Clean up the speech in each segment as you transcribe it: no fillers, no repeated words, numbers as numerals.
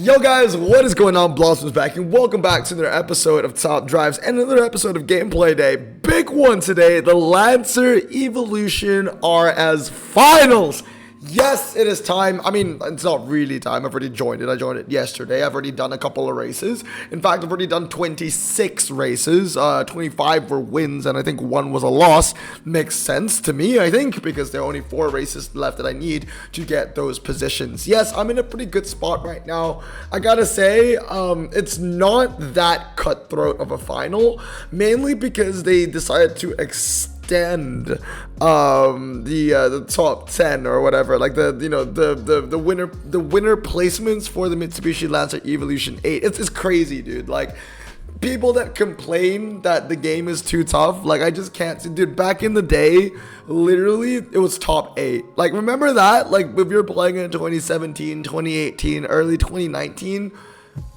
Yo guys, what is going on? Blossom's back and welcome back to another episode of Top Drives and another episode of Gameplay Day. Big one today, the Lancer Evolution RS Finals. Yes, it is time. I mean, it's not really time. I've already joined it. I joined it yesterday. I've already done a couple of races. In fact, I've already done 26 races. 25 were wins, and I think one was a loss. Makes sense to me, I think, because there are only 4 races left that I need to get those positions. Yes, I'm in a pretty good spot right now. I gotta say, it's not that cutthroat of a final, mainly because they decided to extend the top 10 or whatever, like the winner placements for the Mitsubishi Lancer Evolution 8. It's crazy, dude. Like, people that complain that the game is too tough, like, I just can't see. Dude, back in the day, literally it was top 8. Like, remember that? Like, if you're playing in 2017, 2018, early 2019,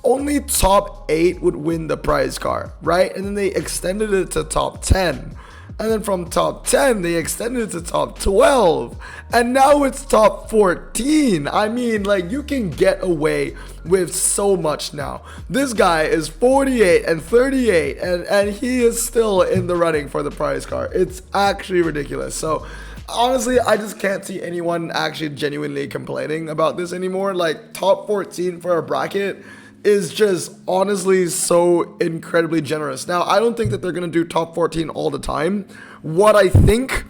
only top 8 would win the prize car, right? And then they extended it to top 10. And then from top 10, they extended it to top 12. And now it's top 14. I mean, like, you can get away with so much now. This guy is 48 and 38, and he is still in the running for the prize car. It's actually ridiculous. So, honestly, I just can't see anyone actually genuinely complaining about this anymore. Like, top 14 for a bracket is just honestly so incredibly generous. Now, I don't think that they're going to do top 14 all the time. What I think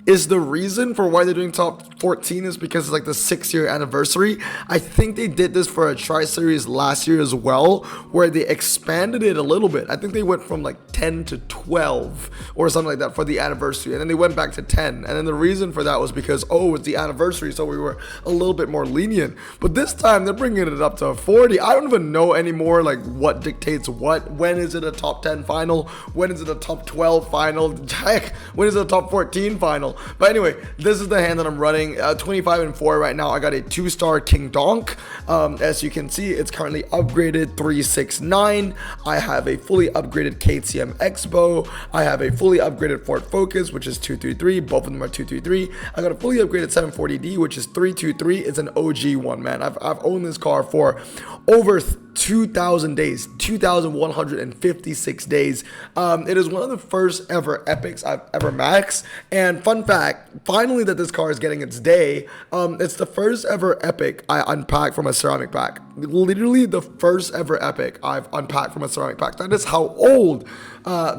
is the reason for why they're doing top 14 is because it's like the 6-year anniversary. I think they did this for a Tri-Series last year as well, where they expanded it a little bit. I think they went from like 10 to 12 or something like that for the anniversary, and then they went back to 10. And then the reason for that was because, oh, it's the anniversary, so we were a little bit more lenient. But this time they're bringing it up to 40. I don't even know anymore, like, what dictates what. When is it a top 10 final? When is it a top 12 final? Heck, when is it a top 14 final? But anyway, this is the hand that I'm running. 25 and 4 right now. I got a 2-star King Donk. As you can see, it's currently upgraded 369. I have a fully upgraded KTM Expo. I have a fully upgraded Ford Focus, which is 233. Both of them are 233. I got a fully upgraded 740D, which is 323. It's an OG one, man. I've owned this car for over 2,000 days, 2,156 days. It is one of the first ever epics I've ever maxed. And fun fact, finally that this car is getting its day. It's the first ever epic I unpacked from a ceramic pack. Literally the first ever epic I've unpacked from a ceramic pack. That is how old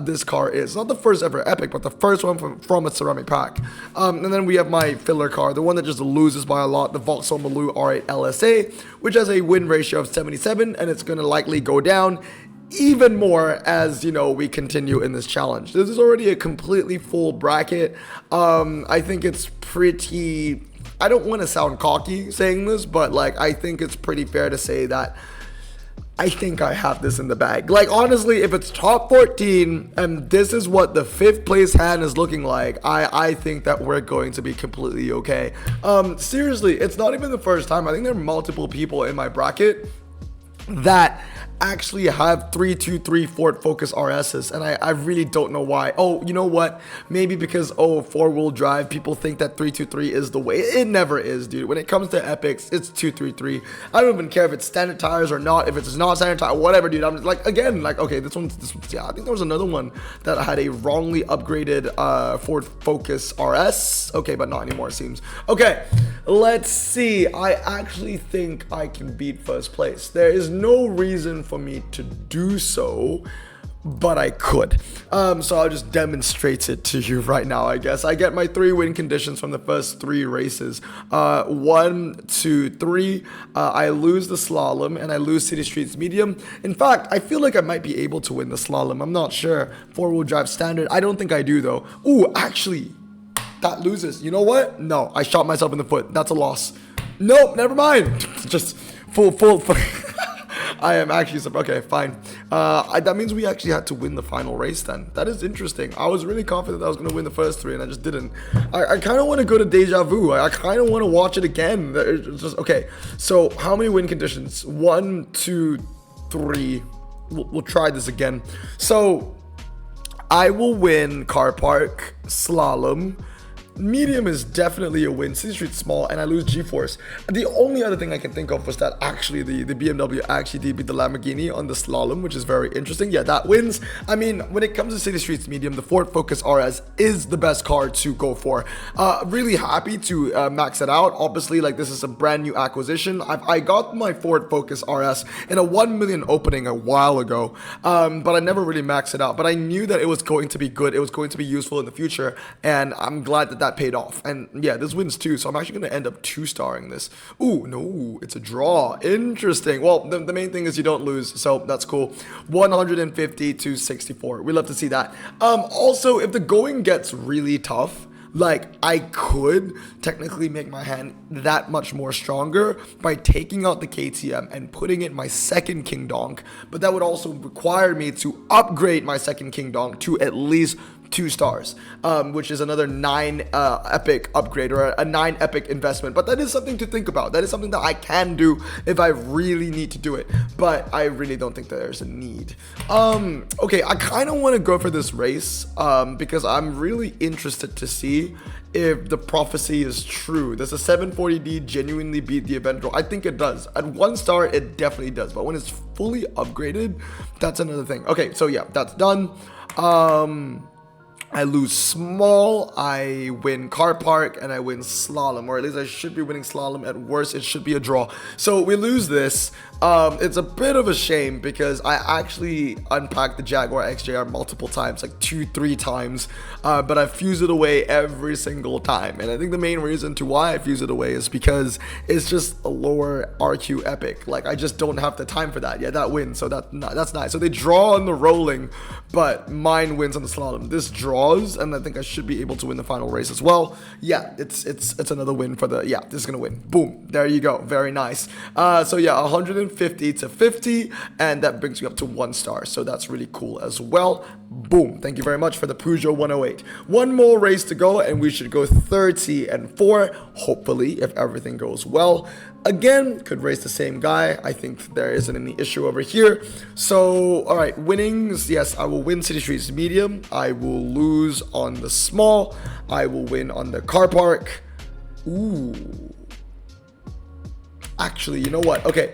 this car is. Not the first ever epic, but the first one from a ceramic pack. And then we have my filler car, the one that just loses by a lot, the Vauxhall Maloo R8 LSA, which has a win ratio of 77, and it's going to likely go down even more as, you know, we continue in this challenge. This is already a completely full bracket. I think it's pretty, I don't want to sound cocky saying this, but like, I think it's pretty fair to say that I think I have this in the bag. Like, honestly, if it's top 14 and this is what the 5th place hand is looking like, I think that we're going to be completely okay. Seriously, it's not even the first time. I think there are multiple people in my bracket that actually have 323 Ford Focus RSs, and I really don't know why. Oh, you know what? Maybe because, oh, 4-wheel drive, people think that 323 is the way. It never is, dude. When it comes to epics, it's 233. I don't even care if it's standard tires or not, if it's not standard tire, whatever, dude. I'm like, again, like, okay, this one's, yeah, I think there was another one that had a wrongly upgraded Ford Focus RS. Okay, but not anymore, it seems. Okay, let's see. I actually think I can beat first place. There is no reason for me to do so, but I could. So I'll just demonstrate it to you right now, I guess. I get my 3 win conditions from the first 3 races. 1, 2, 3. I lose the slalom and I lose City Streets medium. In fact, I feel like I might be able to win the slalom. I'm not sure. 4-wheel drive standard. I don't think I do though. Ooh, actually, that loses. You know what? No, I shot myself in the foot. That's a loss. Nope, never mind. Just full. I am actually surprised. Okay, fine. That means we actually had to win the final race then. That is interesting. I was really confident that I was going to win the first 3, and I just didn't. I kind of want to go to Deja Vu. I kind of want to watch it again. It's just, okay, so how many win conditions? 1, 2, 3. We'll try this again. So I will win car park, slalom, medium is definitely a win. City Street's small, and I lose G-Force. The only other thing I can think of was that actually the BMW actually did beat the Lamborghini on the slalom, which is very interesting. Yeah, that wins. I mean, when it comes to City Street's medium, the Ford Focus RS is the best car to go for. Really happy to max it out. Obviously, like, this is a brand new acquisition. I got my Ford Focus RS in a 1 million opening a while ago, but I never really maxed it out. But I knew that it was going to be good. It was going to be useful in the future, and I'm glad that paid off. And yeah, this wins too, so I'm actually going to end up 2-starring this. Ooh, no, it's a draw. Interesting. Well, the main thing is you don't lose, so that's cool. 150 to 64. We love to see that. Also, if the going gets really tough, like, I could technically make my hand that much more stronger by taking out the KTM and putting it in my second King Donk, but that would also require me to upgrade my second King Donk to at least 2 stars, which is another 9 epic upgrade, or a 9 epic investment. But that is something to think about. That is something that I can do if I really need to do it, but I really don't think that there's a need. Okay, I kind of want to go for this race because I'm really interested to see if the prophecy is true. Does the 740D genuinely beat the event draw? I think it does. At 1 star, it definitely does, but when it's fully upgraded, that's another thing. Okay, so yeah, that's done. I lose small, I win car park, and I win slalom, or at least I should be winning slalom. At worst, it should be a draw. So we lose this. It's a bit of a shame because I actually unpacked the Jaguar XJR multiple times, like 2-3 times, but I fuse it away every single time. And I think the main reason to why I fuse it away is because it's just a lower RQ epic. Like, I just don't have the time for that. Yeah, that wins, so that's nice. So they draw on the rolling, but mine wins on the slalom. This draws, and I think I should be able to win the final race as well. Yeah, it's another win for the, yeah, this is gonna win. Boom, there you go, very nice. So yeah, 150 to 50, and that brings me up to 1 star, so that's really cool as well. Boom, thank you very much for the Peugeot 108. One more race to go, and we should go 30-4, hopefully, if everything goes well. Again, could race the same guy. I think there isn't any issue over here. So, all right, winnings. Yes, I will win City Street's medium. I will lose on the small. I will win on the car park. Ooh. Actually, you know what? Okay,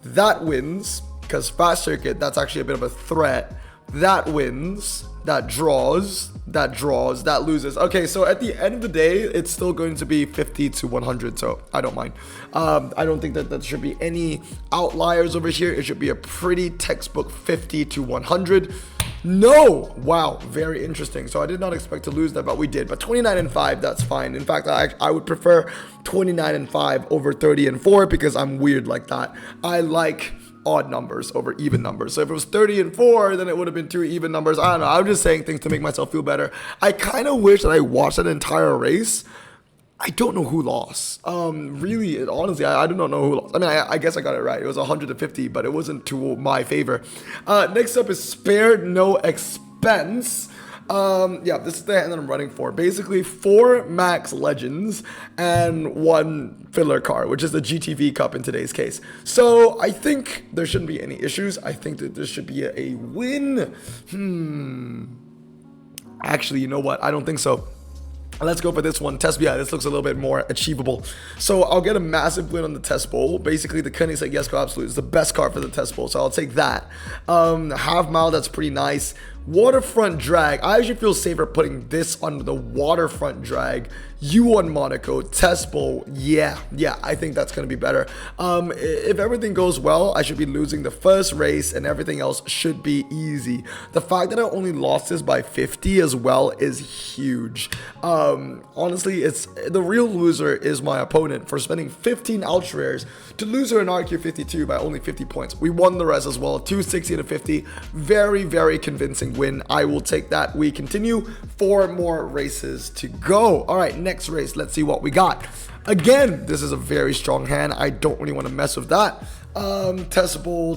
that wins because fast circuit, that's actually a bit of a threat. That wins. That draws, that loses. Okay, so at the end of the day, it's still going to be 50-100, so I don't mind. I don't think that should be any outliers over here. It should be a pretty textbook 50-100. No! Wow, very interesting. So I did not expect to lose that, but we did. But 29-5, that's fine. In fact, I would prefer 29-5 over 30-4 because I'm weird like that. I like odd numbers over even numbers. So if it was 30-4, then it would have been 2 even numbers. I don't know. I'm just saying things to make myself feel better. I kind of wish that I watched that entire race. I don't know who lost. Really, honestly, I do not know who lost. I mean, I guess I got it right. It was 150, but it wasn't to my favor. Next up is spared no expense. Yeah, this is the hand that I'm running for. Basically, 4 Max Legends and 1 filler car, which is the GTV Cup in today's case. So I think there shouldn't be any issues. I think that this should be a win. Actually, you know what? I don't think so. Let's go for this one. Test, yeah, this looks a little bit more achievable. So I'll get a massive win on the Test Bowl. Basically, the Koenigsegg Jesko Absolute is the best car for the Test Bowl, so I'll take that. Half mile, that's pretty nice. Waterfront drag. I actually feel safer putting this on the waterfront drag. U1 Monaco, Test Bowl. Yeah, I think that's going to be better. If everything goes well, I should be losing the first race and everything else should be easy. The fact that I only lost this by 50 as well is huge. Honestly, it's the real loser is my opponent for spending 15 ultra rares to lose her in RQ52 by only 50 points. We won the rest as well, 260 to 50. Very, very convincing win. I will take that. We continue. 4 more races to go. All right, next race. Let's see what we got. Again, this is a very strong hand. I don't really want to mess with that. Test Bowl,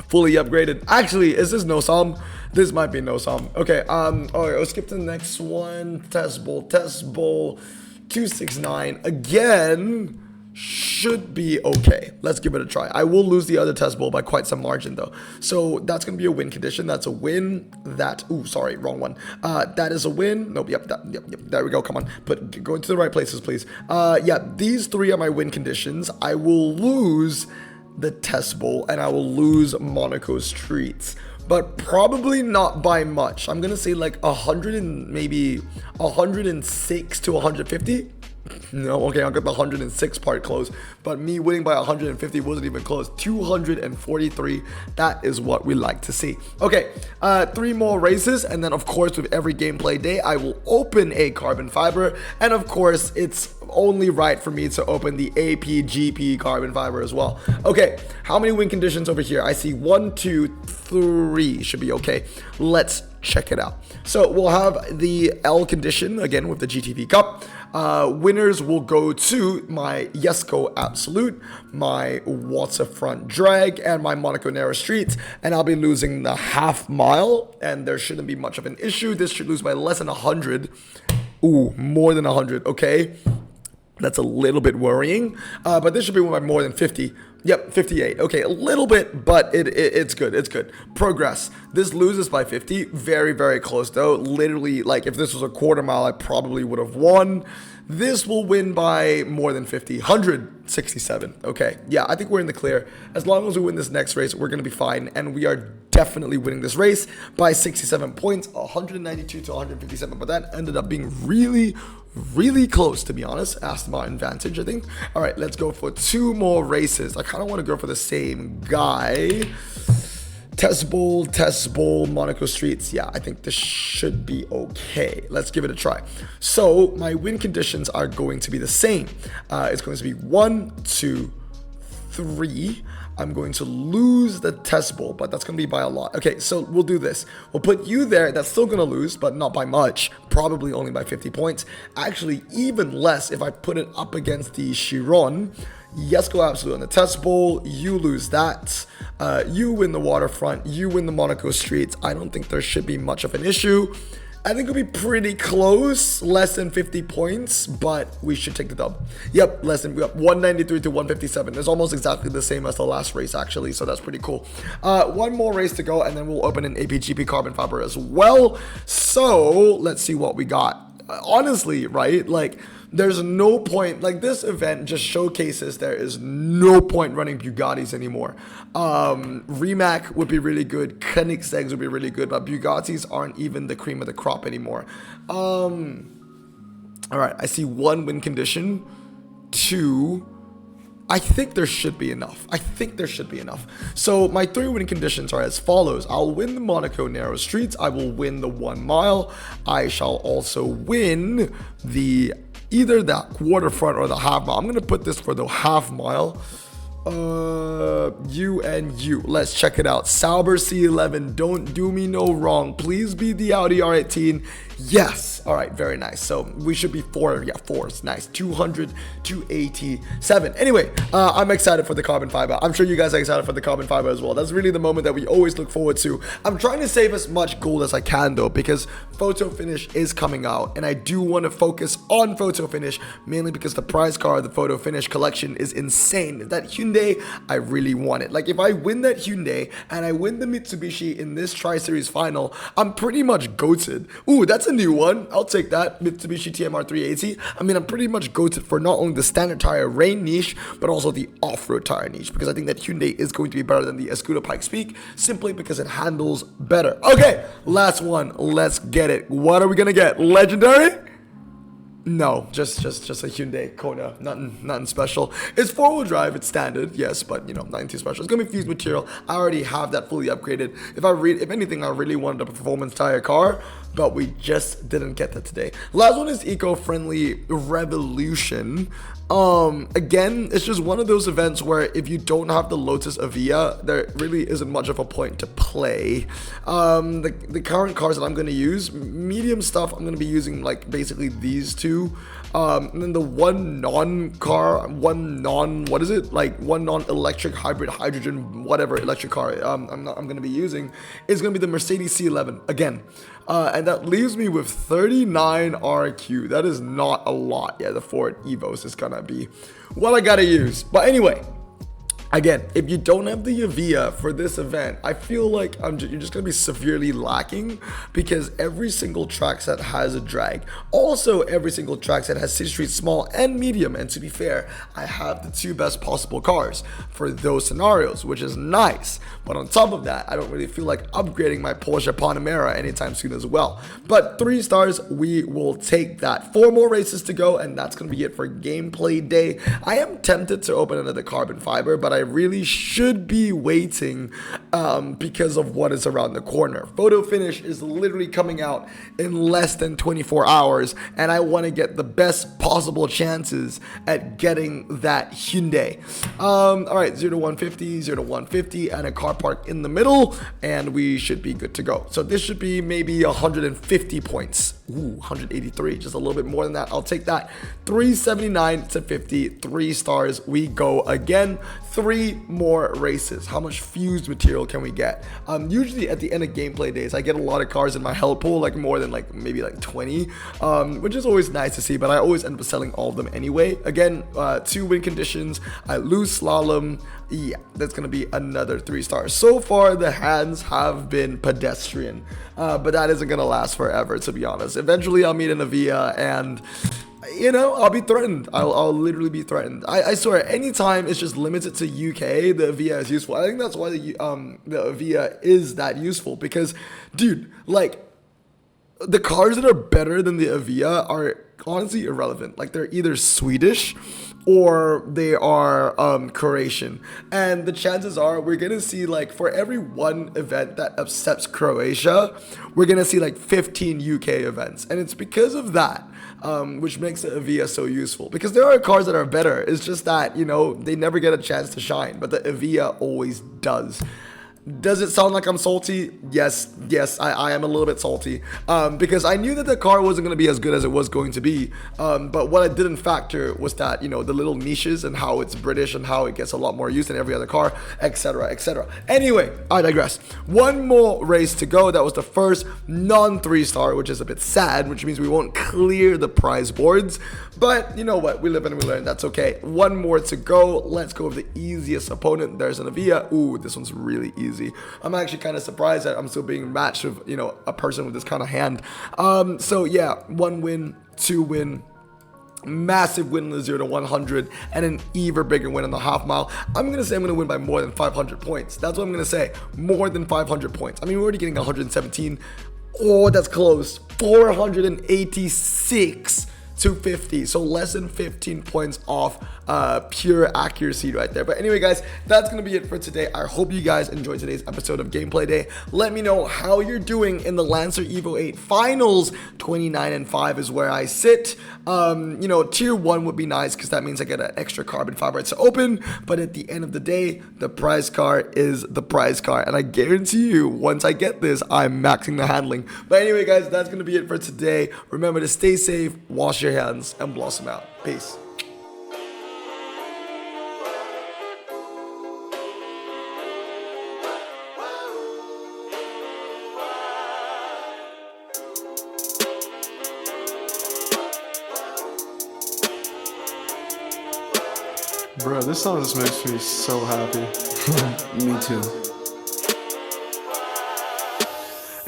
fully upgraded. Actually, is this no sum? This might be no sum. Okay, all right, let's skip to the next one. Test Bowl, 269. Again, should be okay. Let's give it a try. I will lose the other test bowl by quite some margin though. So that's going to be a win condition. That's a win. Sorry, wrong one. That is a win. Nope, yep, there we go. Come on, go into the right places, please. Yeah, these three are my win conditions. I will lose the test bowl and I will lose Monaco Streets, but probably not by much. I'm gonna say like 100 and maybe 106 to 150. No, okay, I'll get the 106 part close, but me winning by 150 wasn't even close. 243, that is what we like to see. Okay, 3 more races, and then of course with every gameplay day, I will open a carbon fiber, and of course it's only right for me to open the APGP carbon fiber as well. Okay, how many win conditions over here? I see 1, 2, 3, should be okay. Let's check it out. So we'll have the L condition again with the GTV Cup. Winners will go to my Yesco Absolute, my Waterfront Drag, and my Monaco Narrow Streets, and I'll be losing the half mile, and there shouldn't be much of an issue. This should lose by less than 100. Ooh, more than 100, okay. That's a little bit worrying, but this should be by more than 50. Yep, 58. Okay, a little bit, but it's good. It's good. Progress. This loses by 50. Very, very close, though. Literally, like, if this was a quarter mile, I probably would have won. This will win by more than 50. 167. Okay, yeah, I think we're in the clear. As long as we win this next race, we're going to be fine, and we are definitely winning this race by 67 points, 192 to 157, but that ended up being really close, to be honest. Aston Martin advantage, I think. All right, let's go for 2 more races. I kind of want to go for the same guy. Test bowl, Monaco Streets. Yeah, I think this should be okay. Let's give it a try. So my win conditions are going to be the same. It's going to be 1, 2, 3. I'm going to lose the test bowl, but that's going to be by a lot. Okay, so we'll do this. We'll put you there. That's still going to lose, but not by much. Probably only by 50 points. Actually, even less if I put it up against the Chiron. Yesco Absolute on the test bowl. You lose that. You win the Waterfront. You win the Monaco Streets. I don't think there should be much of an issue. I think it'll be pretty close, less than 50 points, but we should take the dub. Yep, we got 193 to 157. It's almost exactly the same as the last race, actually, so that's pretty cool. 1 more race to go, and then we'll open an APGP carbon fiber as well. So let's see what we got. Honestly, right, like, there's no point, like, this event just showcases there is no point running Bugattis anymore. Rimac would be really good, Koenigsegg's would be really good, but Bugattis aren't even the cream of the crop anymore. All right, I see 1 win condition, 2. I think there should be enough. So my 3 win conditions are as follows. I'll win the Monaco Narrow Streets. I will win the 1 mile. I shall also win either the quarterfront or the half mile. I'm going to put this for the half mile. You. Let's check it out. Sauber C11. Don't do me no wrong. Please be the Audi R18. Yes. All right. Very nice. So we should be 4. Yeah, 4 is nice. 200 to 87. Anyway, I'm excited for the carbon fiber. I'm sure you guys are excited for the carbon fiber as well. That's really the moment that we always look forward to. I'm trying to save as much gold as I can though, because photo finish is coming out, and I do want to focus on photo finish mainly because the prize car, the photo finish collection is insane. That Hyundai, I really want it. Like, if I win that Hyundai and I win the Mitsubishi in this Tri-Series final, I'm pretty much goated. Ooh, that's a new one. I'll take that. Mitsubishi TMR 380. I mean, I'm pretty much goated for not only the standard tire rain niche, but also the off-road tire niche, because I think that Hyundai is going to be better than the Escudo Pikes Peak, simply because it handles better. Okay, last one. Let's get it. What are we gonna get? Legendary? No, just a Hyundai Kona, nothing special. It's 4-wheel drive, it's standard, yes, but you know, nothing too special. It's gonna be fused material. I already have that fully upgraded. If anything, I really wanted a performance tire car, but we just didn't get that today. Last one is eco-friendly Revolution. Again, it's just one of those events where if you don't have the Lotus Avia, there really isn't much of a point to play. The current cars that I'm going to use, medium stuff, I'm going to be using like basically these 2. And then the one non-electric hybrid hydrogen whatever electric car I'm going to be using is going to be the Mercedes C11 again. And And that leaves me with 39 RQ. That is not a lot. Yeah, the Ford Evos is gonna be what I gotta use. But anyway, again, if you don't have the Avia for this event, I feel like you're just going to be severely lacking, because every single track set has a drag. Also, every single track set has City Street Small and Medium. And to be fair, I have the 2 best possible cars for those scenarios, which is nice. But on top of that, I don't really feel like upgrading my Porsche Panamera anytime soon as well. But 3 stars, we will take that. 4 more races to go, and that's going to be it for gameplay day. I am tempted to open another carbon fiber, but I really should be waiting because of what is around the corner. Photo finish is literally coming out in less than 24 hours, and I want to get the best possible chances at getting that Hyundai. All right, 0 to 150, 0 to 150, and a car park in the middle, and we should be good to go. So this should be maybe 150 points. Ooh, 183, just a little bit more than that. I'll take that. 379 to 50, 3 stars. We go again. 3 more races. How much fused material can we get? Usually at the end of gameplay days, I get a lot of cars in my hell pool, like more than maybe 20, which is always nice to see, but I always end up selling all of them anyway. Again, 2 win conditions. I lose slalom. Yeah, that's gonna be another 3 stars. So far, the hands have been pedestrian, but that isn't gonna last forever, to be honest. Eventually, I'll meet an Avia, and I'll be threatened. I'll literally be threatened. I swear, anytime it's just limited to UK, the Avia is useful. I think that's why the Avia is that useful, because, dude, the cars that are better than the Avia are honestly irrelevant. They're either Swedish or they are Croatian, and the chances are we're gonna see, for every 1 event that accepts Croatia, we're gonna see 15 UK events, and it's because of that, which makes the Avia so useful, because there are cars that are better. It's just that they never get a chance to shine, but the Avia always does. Does it sound like I'm salty? Yes, I am a little bit salty, because I knew that the car wasn't going to be as good as it was going to be, but what I didn't factor was that, the little niches and how it's British and how it gets a lot more use than every other car, etc, etc. Anyway, I digress. 1 more race to go. That was the first non-3 star, which is a bit sad, which means we won't clear the prize boards, but you know what, we live and we learn. That's okay. 1 more to go. Let's go with the easiest opponent. There's an Avia. Ooh, this one's really easy. I'm actually kind of surprised that I'm still being matched with, a person with this kind of hand. So yeah, 1 win, 2 win, massive win in the 0 to 100, and an even bigger win in the half mile. I'm going to say I'm going to win by more than 500 points. That's what I'm going to say. More than 500 points. I mean, we're already getting 117. Oh, that's close. 486 to 50, so less than 15 points off pure accuracy right there. But anyway, guys, that's gonna be it for today. I hope you guys enjoyed today's episode of Gameplay Day. Let me know how you're doing in the Lancer Evo 8 finals. 29 and 5 is where I sit. Tier 1 would be nice, because that means I get an extra carbon fiber to open, but at the end of the day, the prize car is the prize car, and I guarantee you, once I get this, I'm maxing the handling. But anyway, guys, that's gonna be it for today. Remember to stay safe, wash your hands, and blossom out. Peace. Bro, this song just makes me so happy. Me too.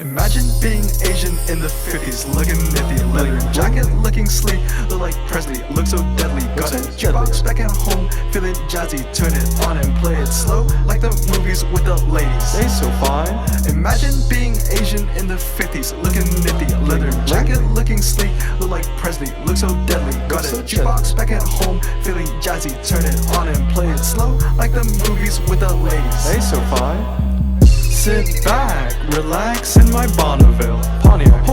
Imagine being Asian in the 50s, looking nifty, leather jacket looking sleek, look like Presley, look so deadly. Got a jukebox back at home, feeling jazzy, turn it on and play it slow, like the movies with the ladies. They so fine. Imagine being Asian in the 50s, looking nifty, leather jacket looking sleek, look like Presley, look so deadly. Got a jukebox back at home, feeling jazzy, turn it on and play it slow, like the movies with the ladies. They so fine. Sit back, relax in my Bonneville Pontiac.